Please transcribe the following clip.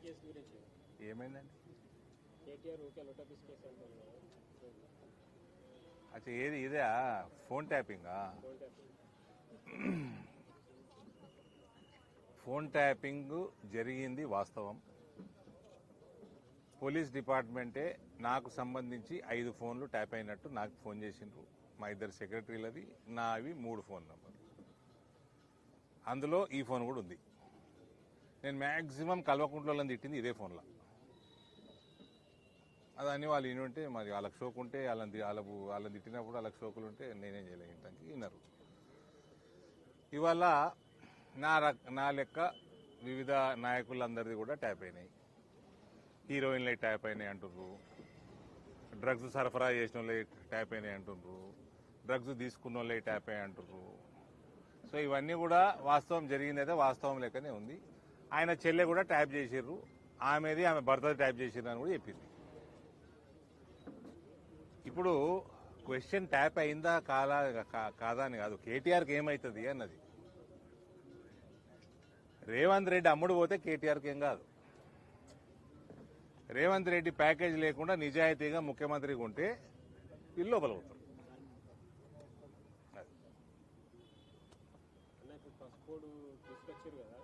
Case గురించి ఏమైందండి? కేటీఆర్ ఊకే లొటపీస్ కేసు అంటున్నారు. అచ్చా, ఏది ఇదే ఫోన్ ట్యాపింగా? ఫోన్ ట్యాపింగ్ జరిగింది వాస్తవం. పోలీస్ డిపార్ట్మెంటే నాకు సంబంధించి 5 ఫోన్లు ట్యాప్ అయినట్టు నాకు ఫోన్ చేసిండ్రు. మా ఇద్దరు సెక్రటరీలది, నావి 3 ఫోన్ నంబర్లు. అందులో ఈ ఫోన్ కూడా ఉంది. నేను మ్యాక్సిమం కల్వకుంట్లని తిట్టింది ఇదే ఫోన్లో. అదని వాళ్ళు వినుంటే మరి వాళ్ళకి షోకు ఉంటే వాళ్ళని తిట్టినప్పుడు వాళ్ళకి షోకులు ఉంటే నేనేం చేయలేను, ఇంటానికి విన్నారు. ఇవాళ నా లెక్క వివిధ నాయకులందరిది కూడా ట్యాప్ అయినాయి. హీరోయిన్లే ట్యాప్ అయినాయి అంటున్నారు, డ్రగ్స్ సరఫరా చేసిన వాళ్ళే ట్యాప్ అయినాయి అంటున్నారు, డ్రగ్స్ తీసుకున్న వాళ్ళే ట్యాప్ అయ్యి అంటున్నారు. సో ఇవన్నీ కూడా వాస్తవం జరిగిందైతే వాస్తవం లెక్కనే ఉంది. ఆయన చెల్లె కూడా ట్యాప్ చేసిర్రు, ఆమె భర్త ట్యాప్ చేసిర్రు అని కూడా చెప్పింది. ఇప్పుడు క్వశ్చన్ ట్యాప్ అయిందా కాదా అని కాదు, కేటీఆర్కి ఏమవుతుంది అన్నది. రేవంత్ రెడ్డి అమ్ముడు పోతే కేటీఆర్కి ఏం కాదు. రేవంత్ రెడ్డి ప్యాకేజ్ లేకుండా నిజాయితీగా ముఖ్యమంత్రిగా ఉంటే వీళ్ళు లోపల పోతారు. అన్న ఇప్పుడు పసుపోడు తీసుకొచ్చారు కదా,